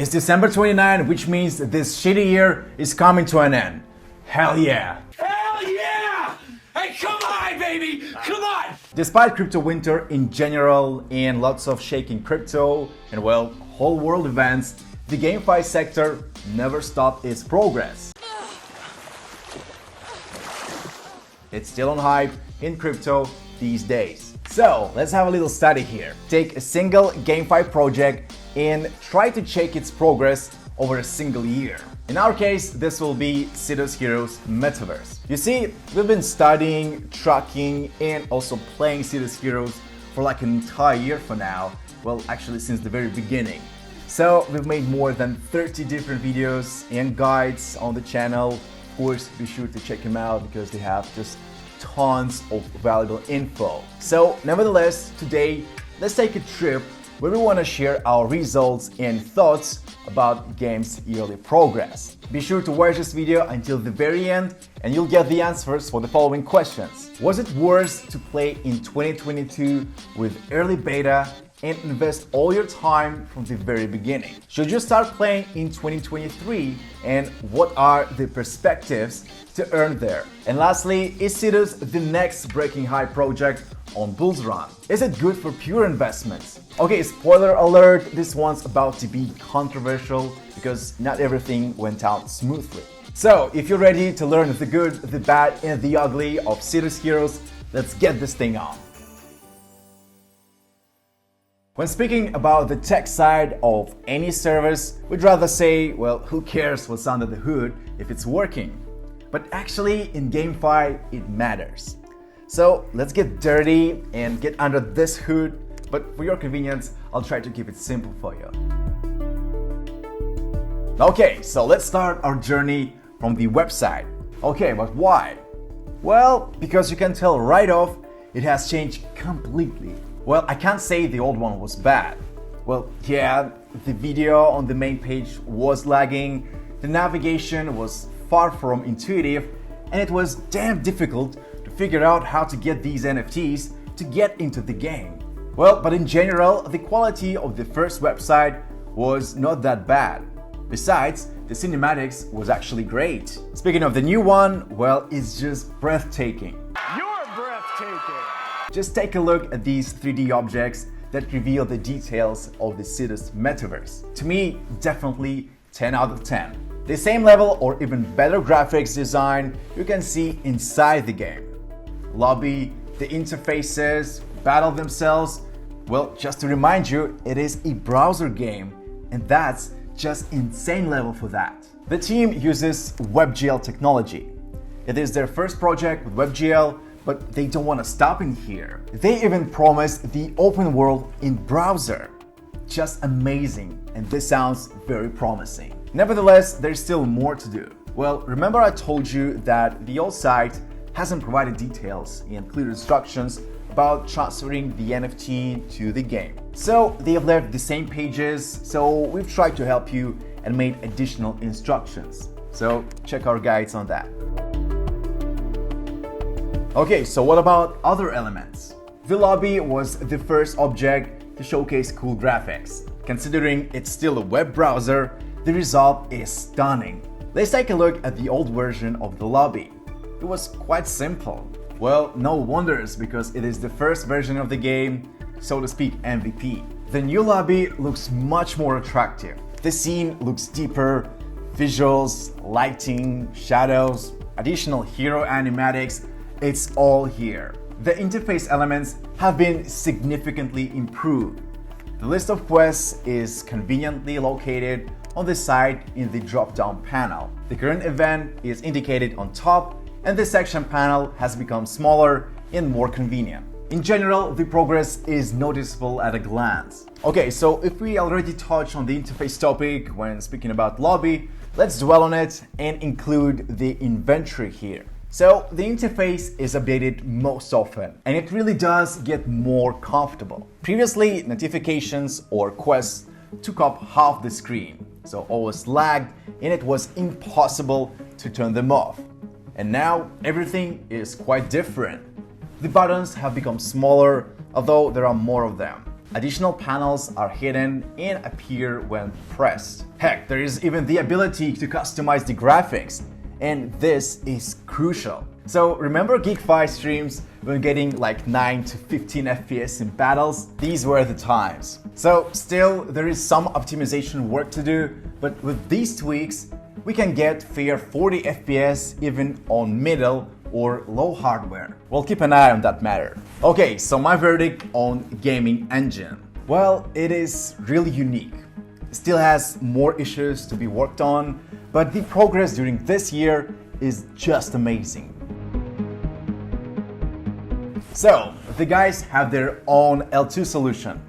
It's December 29, which means this shitty year is coming to an end. Hell yeah! Hell yeah! Hey, come on, baby! Come on! Despite crypto winter in general and lots of shaking crypto and well, whole world events, the GameFi sector never stopped its progress. It's still on hype in crypto these days. So let's have a little study here. Take a single GameFi project and try to check its progress over a single year. In our case, this will be SIDUS HEROES Metaverse. You see, we've been studying, tracking, and also playing SIDUS HEROES for like an entire year for now. Well, actually since the very beginning. So we've made more than 30 different videos and guides on the channel. Of course, be sure to check them out because they have just tons of valuable info. So nevertheless, today, let's take a trip where we want to share our results and thoughts about game's yearly progress. Be sure to watch this video until the very end and you'll get the answers for the following questions. Was it worth to play in 2022 with early beta and invest all your time from the very beginning? Should you start playing in 2023 and what are the perspectives to earn there? And lastly, is SIDUS the next breaking high project on Bull's Run? Is it good for pure investments? Okay, spoiler alert, this one's about to be controversial because not everything went out smoothly. So, if you're ready to learn the good, the bad, and the ugly of SIDUS HEROES, let's get this thing on. When speaking about the tech side of any service, we'd rather say, well, who cares what's under the hood if it's working? But actually, in GameFi, it matters. So let's get dirty and get under this hood, but for your convenience, I'll try to keep it simple for you. Okay, so let's start our journey from the website. Okay, but why? Well, because you can tell right off, it has changed completely. Well, I can't say the old one was bad. Well, yeah, the video on the main page was lagging, the navigation was far from intuitive, and it was damn difficult to figure out how to get these NFTs to get into the game. Well, but in general, the quality of the first website was not that bad. Besides, the cinematics was actually great. Speaking of the new one, well, it's just breathtaking. You're breathtaking! Just take a look at these 3D objects that reveal the details of the SIDUS Metaverse. To me, definitely 10 out of 10. The same level or even better graphics design you can see inside the game. Lobby, the interfaces, battle themselves. Well, just to remind you, it is a browser game and that's just insane level for that. The team uses WebGL technology. It is their first project with WebGL, but they don't want to stop in here. They even promised the open world in browser. Just amazing, and this sounds very promising. Nevertheless, there's still more to do. Well, remember I told you that the old site hasn't provided details and clear instructions about transferring the NFT to the game. So they have left the same pages, so we've tried to help you and made additional instructions. So check our guides on that. Okay, so what about other elements? The lobby was the first object to showcase cool graphics. Considering it's still a web browser, the result is stunning. Let's take a look at the old version of the lobby. It was quite simple. Well, no wonders because it is the first version of the game, so to speak MVP. The new lobby looks much more attractive. The scene looks deeper, visuals, lighting, shadows, additional hero animatics, it's all here. The interface elements have been significantly improved. The list of quests is conveniently located on the side in the drop-down panel. The current event is indicated on top and the section panel has become smaller and more convenient. In general, the progress is noticeable at a glance. Okay, so if we already touched on the interface topic when speaking about lobby, let's dwell on it and include the inventory here. So the interface is updated most often and it really does get more comfortable. Previously, notifications or quests took up half the screen, so always lagged and it was impossible to turn them off. And now everything is quite different. The buttons have become smaller, although there are more of them. Additional panels are hidden and appear when pressed. Heck, there is even the ability to customize the graphics, and this is crucial. So remember GeekFi streams when getting like 9 to 15 FPS in battles? These were the times. So still, there is some optimization work to do, but with these tweaks, we can get fair 40 FPS even on middle or low hardware. We'll keep an eye on that matter. Okay, so my verdict on gaming engine. Well, it is really unique. It still has more issues to be worked on, but the progress during this year is just amazing. So, the guys have their own L2 solution.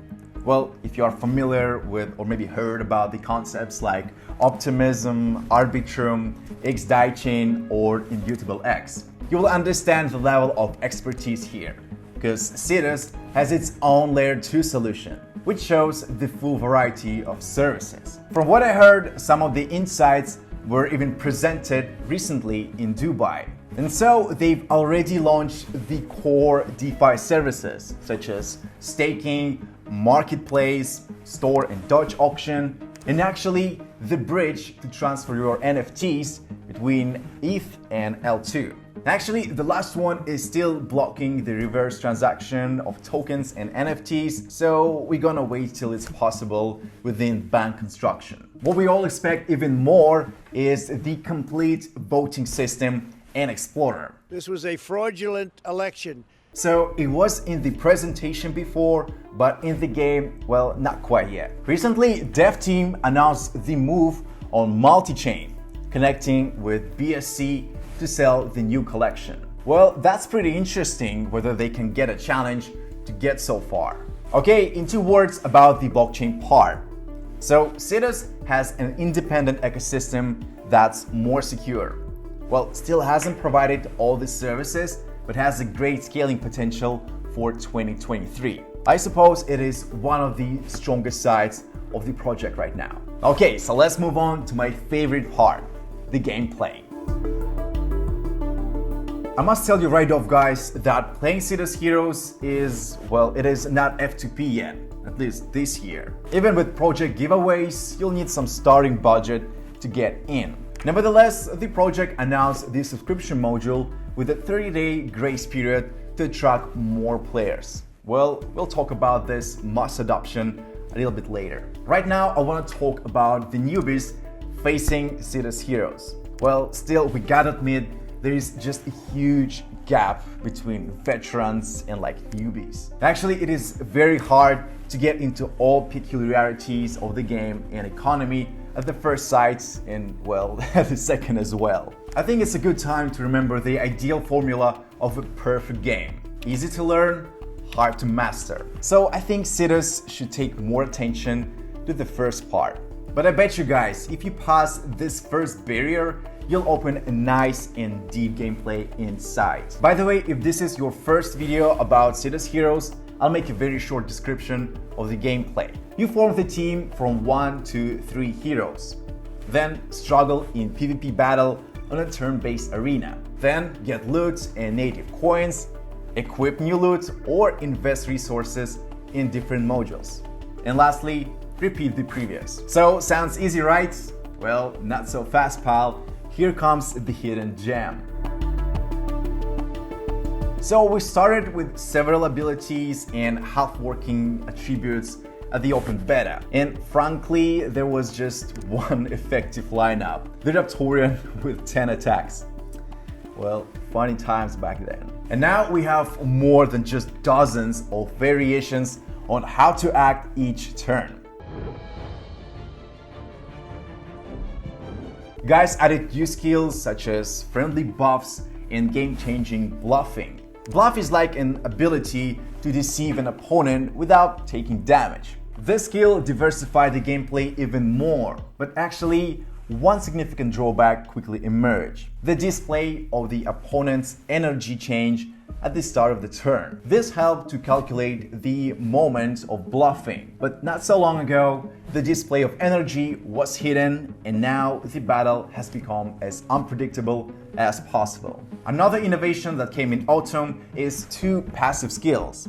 Well, if you are familiar with or maybe heard about the concepts like optimism, arbitrum, X-die-chain, or immutable X, you will understand the level of expertise here, because SIDUS has its own layer 2 solution, which shows the full variety of services. From what I heard, some of the insights were even presented recently in Dubai. And so they've already launched the core DeFi services, such as staking, marketplace, store and Dodge auction, and actually the bridge to transfer your NFTs between ETH and L2. Actually, the last one is still blocking the reverse transaction of tokens and NFTs, so we're gonna wait till it's possible within bank construction. What we all expect even more is the complete voting system and Explorer. This was a fraudulent election. So it was in the presentation before, but in the game, well, not quite yet. Recently, Dev Team announced the move on multi-chain, connecting with BSC to sell the new collection. Well, that's pretty interesting whether they can get a challenge to get so far. Okay, in 2 words about the blockchain part. So SIDUS has an independent ecosystem that's more secure. Well, still hasn't provided all the services, but has a great scaling potential for 2023. I suppose it is one of the strongest sides of the project right now. Okay, so let's move on to my favorite part, the gameplay. I must tell you right off, guys, that playing SIDUS Heroes is, well, it is not F2P yet, at least this year. Even with project giveaways, you'll need some starting budget to get in. Nevertheless, the project announced the subscription module with a 30-day grace period to attract more players. Well, we'll talk about this mass adoption a little bit later. Right now, I want to talk about the newbies facing SIDUS Heroes. Well, still, we gotta admit, there is just a huge gap between veterans and like newbies. Actually, it is very hard to get into all peculiarities of the game and economy at the first sight, and well, at the second as well. I think it's a good time to remember the ideal formula of a perfect game. Easy to learn, hard to master. So I think SIDUS should take more attention to the first part. But I bet you guys, if you pass this first barrier, you'll open a nice and deep gameplay inside. By the way, if this is your first video about SIDUS Heroes, I'll make a very short description of the gameplay. You form the team from 1 to 3 heroes. Then struggle in PvP battle on a turn-based arena. Then get loot and native coins, equip new loot, or invest resources in different modules. And lastly, repeat the previous. So, sounds easy, right? Well, not so fast, pal. Here comes the hidden gem. So we started with several abilities and half-working attributes at the open beta. And frankly, there was just one effective lineup, the Raptorian with 10 attacks. Well, funny times back then. And now we have more than just dozens of variations on how to act each turn. Guys added new skills such as friendly buffs and game-changing bluffing. Bluff is like an ability to deceive an opponent without taking damage. This skill diversified the gameplay even more, but actually, one significant drawback quickly emerged: the display of the opponent's energy change at the start of the turn. This helped to calculate the moment of bluffing, but not so long ago, the display of energy was hidden, and now the battle has become as unpredictable as possible. Another innovation that came in autumn is 2 passive skills: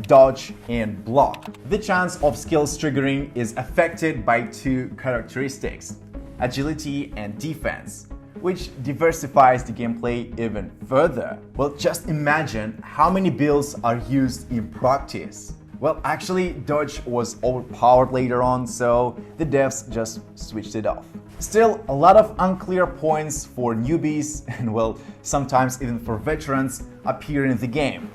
dodge, and block. The chance of skills triggering is affected by two characteristics: agility and defense, which diversifies the gameplay even further. Well, just imagine how many builds are used in practice. Well, actually, dodge was overpowered later on, so the devs just switched it off. Still, a lot of unclear points for newbies and, well, sometimes even for veterans appear in the game.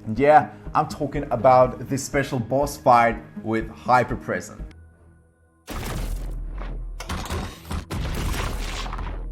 And yeah, I'm talking about this special boss fight with Hyper Prism.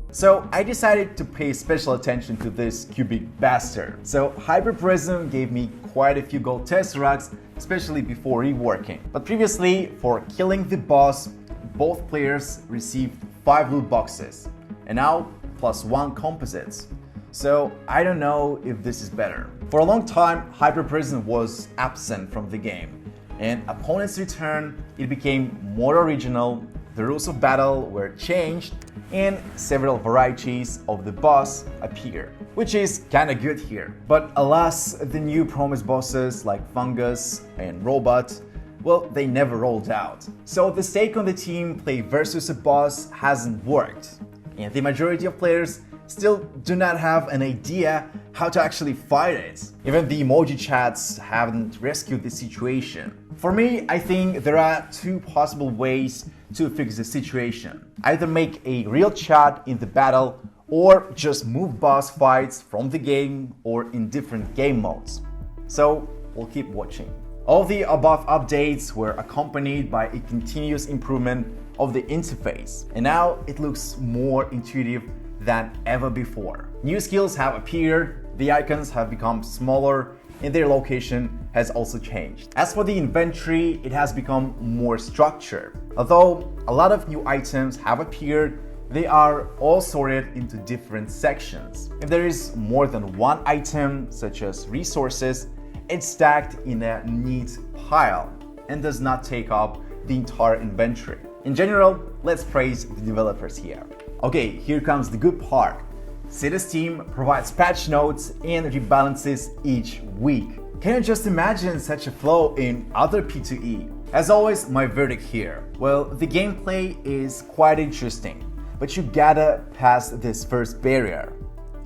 So I decided to pay special attention to this cubic bastard. So Hyper Prism gave me quite a few gold tesseracts, especially before reworking. But previously, for killing the boss, both players received 5 loot boxes, and now +1 composites. So I don't know if this is better. For a long time, Hyper Prism was absent from the game, and upon its return, it became more original, the rules of battle were changed, and several varieties of the boss appear, which is kinda good here. But alas, the new promised bosses like Fungus and Robot, well, they never rolled out. So the stake on the team play versus a boss hasn't worked, and the majority of players still do not have an idea how to actually fight it. Even the emoji chats haven't rescued the situation. For me, I think there are two possible ways to fix the situation. Either make a real chat in the battle, or just move boss fights from the game or in different game modes. So we'll keep watching. All the above updates were accompanied by a continuous improvement of the interface, and now it looks more intuitive than ever before. New skills have appeared, the icons have become smaller, and their location has also changed. As for the inventory, it has become more structured. Although a lot of new items have appeared, they are all sorted into different sections. If there is more than one item, such as resources, it's stacked in a neat pile and does not take up the entire inventory. In general, let's praise the developers here. Okay, here comes the good part. SIDUS team provides patch notes and rebalances each week. Can you just imagine such a flow in other P2E? As always, my verdict here. Well, the gameplay is quite interesting, but you gotta pass this first barrier.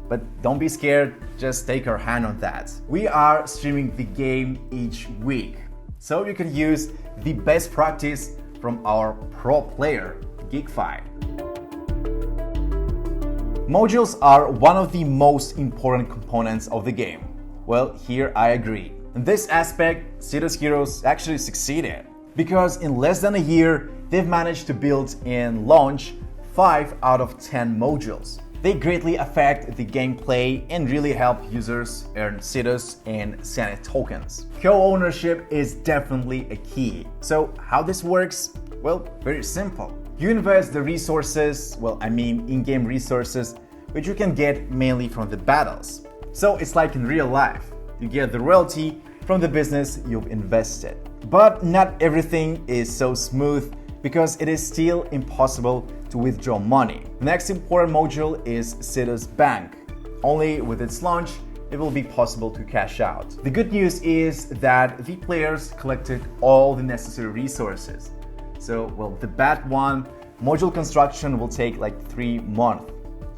But don't be scared, just take our hand on that. We are streaming the game each week, so you can use the best practice from our pro player, GameFi. Modules are one of the most important components of the game. Well, here I agree. In this aspect, SIDUS Heroes actually succeeded, because in less than a year, they've managed to build and launch 5 out of 10 modules. They greatly affect the gameplay and really help users earn SIDUS and Senate tokens. Co-ownership is definitely a key. So how this works? Well, very simple. You invest the resources, in-game resources, which you can get mainly from the battles. So it's like in real life. You get the royalty from the business you've invested. But not everything is so smooth, because it is still impossible to withdraw money. The next important module is SIDUS Bank. Only with its launch, it will be possible to cash out. The good news is that the players collected all the necessary resources. So, well, the bad one, module construction will take like 3 months.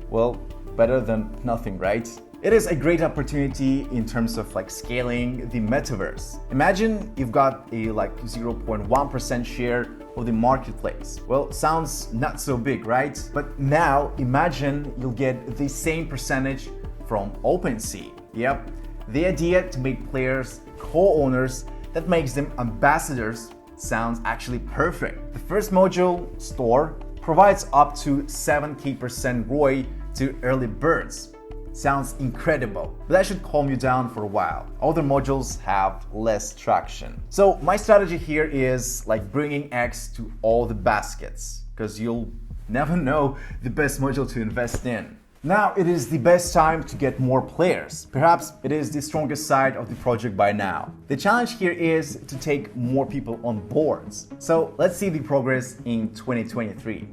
Well, better than nothing, right? It is a great opportunity in terms of scaling the metaverse. Imagine you've got a 0.1% share of the marketplace. Well, sounds not so big, right? But now imagine you'll get the same percentage from OpenSea. Yep, the idea to make players co-owners that makes them ambassadors sounds actually perfect. The first module, Store, provides up to 70% ROI to early birds. Sounds incredible, but that should calm you down for a while. Other modules have less traction. So my strategy here is bringing X to all the baskets, because you'll never know the best module to invest in. Now it is the best time to get more players. Perhaps it is the strongest side of the project by now. The challenge here is to take more people on boards. So let's see the progress in 2023.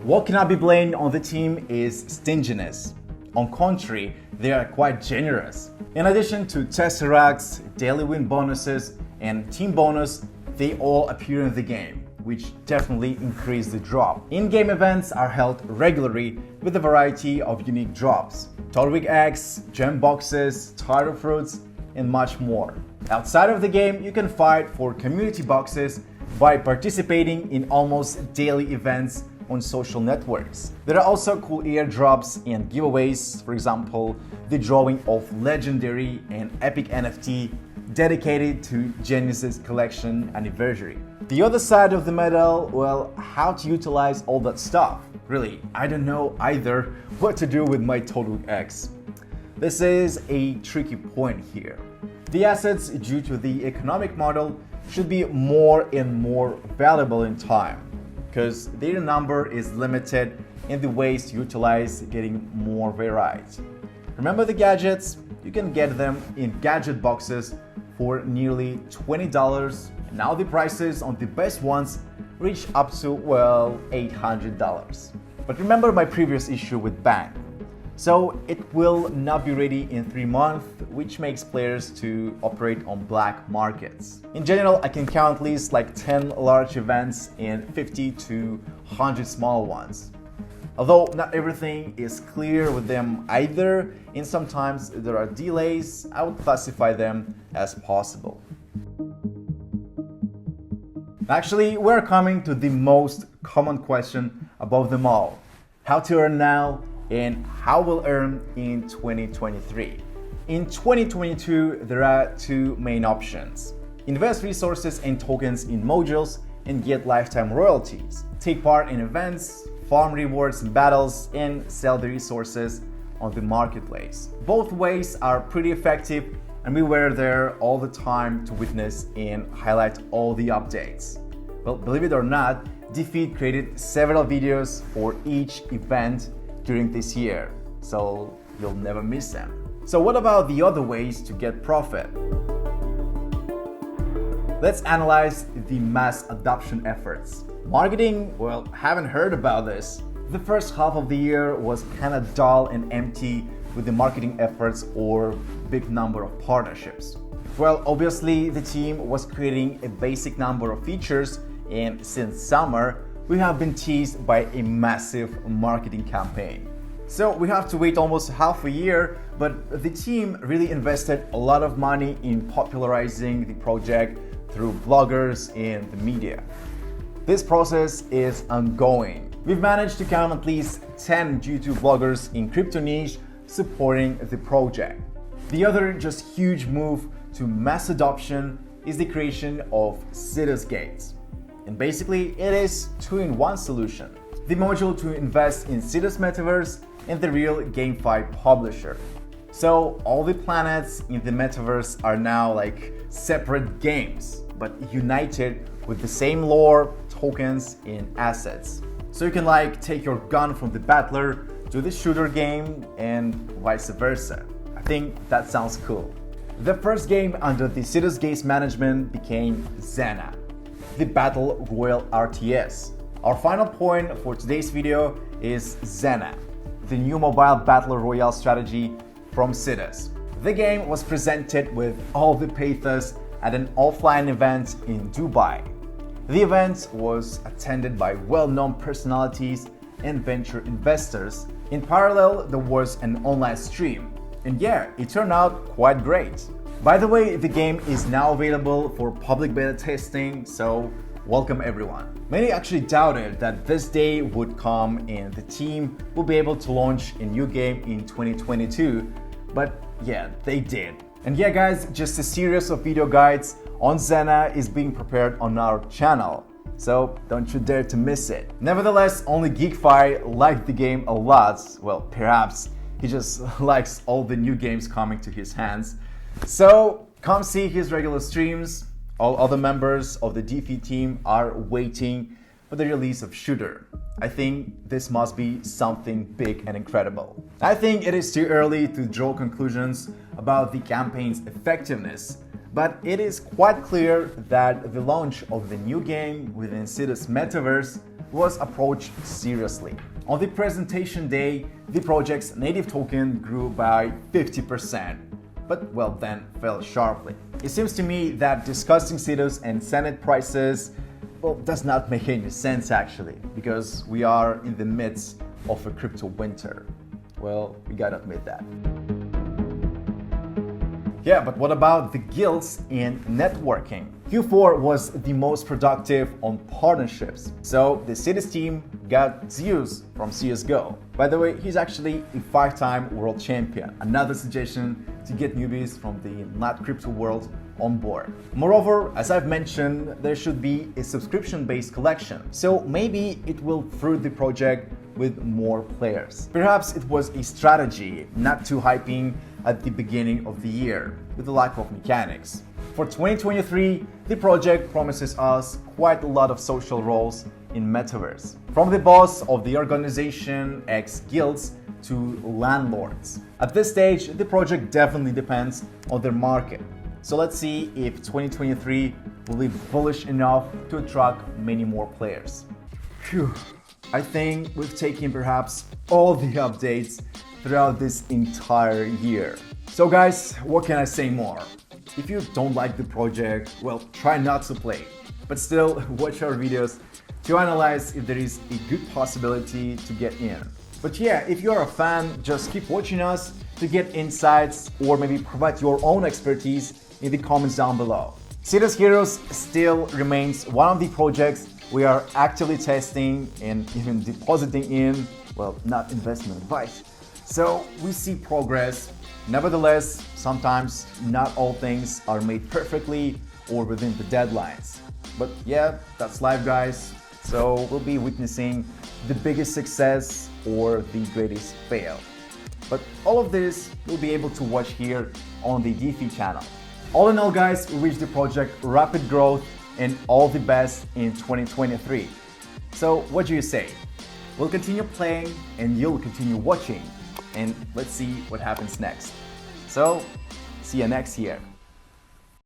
What cannot be blamed on the team is stinginess. On contrary, they are quite generous. In addition to Tesseracts, daily win bonuses, and team bonus, they all appear in the game, which definitely increase the drop. In-game events are held regularly with a variety of unique drops. Torvik eggs, gem boxes, title fruits, and much more. Outside of the game, you can fight for community boxes by participating in almost daily events on social networks. There are also cool airdrops and giveaways, for example, the drawing of legendary and epic NFT dedicated to Genesis collection anniversary. The other side of the medal, well, how to utilize all that stuff. Really, I don't know either what to do with my Torvik X. This is a tricky point here. The assets, due to the economic model, should be more and more valuable in time, because their number is limited and the ways to utilize getting more variety. Remember the gadgets? You can get them in gadget boxes for nearly $20. Now the prices on the best ones reach up to, well, $800. But remember my previous issue with Bang. So it will not be ready in 3 months, which makes players to operate on black markets. In general, I can count at least like 10 large events and 50 to 100 small ones. Although not everything is clear with them either, and sometimes there are delays, I would classify them as possible. Actually, we're coming to the most common question above them all: how to earn now and how we'll earn in 2023. In 2022, there are two main options: invest resources and tokens in modules and get lifetime royalties, take part in events, farm rewards and battles, and sell the resources on the marketplace. Both ways are pretty effective, and we were there all the time to witness and highlight all the updates. Well, believe it or not, DeFeed created several videos for each event during this year, so you'll never miss them. So what about the other ways to get profit? Let's analyze the mass adoption efforts. Marketing, well, haven't heard about this. The first half of the year was kind of dull and empty with the marketing efforts or big number of partnerships. Well, obviously the team was creating a basic number of features, and since summer, we have been teased by a massive marketing campaign. So we have to wait almost half a year, but the team really invested a lot of money in popularizing the project through bloggers and the media. This process is ongoing. We've managed to count at least 10 YouTube bloggers in crypto niche supporting the project. The other just huge move to mass adoption is the creation of SIDUS Gates. And basically, it is 2-in-1 solution. The module to invest in SIDUS Metaverse and the real GameFi publisher. So all the planets in the metaverse are now like separate games, but united with the same lore, tokens, and assets. So you can like take your gun from the battler to the shooter game and vice versa. I think that sounds cool. The first game under the SIDUS Gates management became Xena, the Battle Royale RTS. Our final point for today's video is Xena, the new mobile Battle Royale strategy from SIDUS. The game was presented with all the pathos at an offline event in Dubai. The event was attended by well-known personalities and venture investors. In parallel, there was an online stream. And yeah, it turned out quite great. By the way, the game is now available for public beta testing, so welcome everyone. Many actually doubted that this day would come and the team will be able to launch a new game in 2022, but yeah, they did. And yeah guys, just a series of video guides on Xena is being prepared on our channel, so don't you dare to miss it. Nevertheless, only GeekFi liked the game a lot. Well, perhaps he just likes all the new games coming to his hands. So come see his regular streams. All other members of the DeFeed team are waiting for the release of Shooter. I think this must be something big and incredible. I think it is too early to draw conclusions about the campaign's effectiveness, But it is quite clear that the launch of the new game within SIDUS Metaverse was approached seriously. On the presentation day, the project's native token grew by 50%, but well then fell sharply. It seems to me that discussing SIDUS and Senate prices, well, does not make any sense actually, because we are in the midst of a crypto winter. Well, we gotta admit that. Yeah, but what about the guilds in networking? Q4 was the most productive on partnerships. So the SIDUS team got Zeus from CSGO. By the way, he's actually a 5-time world champion. Another suggestion to get newbies from the not crypto world on board. Moreover, as I've mentioned, there should be a subscription-based collection. So maybe it will fruit the project with more players. Perhaps it was a strategy not too hyping at the beginning of the year with the lack of mechanics. For 2023, the project promises us quite a lot of social roles in Metaverse. From the boss of the organization, ex-guilds, to landlords. At this stage, the project definitely depends on their market. So let's see if 2023 will be bullish enough to attract many more players. Phew. I think we've taken perhaps all the updates throughout this entire year. So guys, what can I say more? If you don't like the project, well, try not to play. But still, watch our videos to analyze if there is a good possibility to get in. But yeah, if you're a fan, just keep watching us to get insights or maybe provide your own expertise in the comments down below. SIDUS Heroes still remains one of the projects we are actively testing and even depositing in, well, not investment advice. So we see progress. Nevertheless, sometimes not all things are made perfectly or within the deadlines. But yeah, that's life, guys. So we'll be witnessing the biggest success or the greatest fail. But all of this we'll be able to watch here on the DeFeed channel. All in all, guys, we wish the project rapid growth and all the best in 2023. So what do you say? We'll continue playing and you'll continue watching, and let's see what happens next. So see you next year.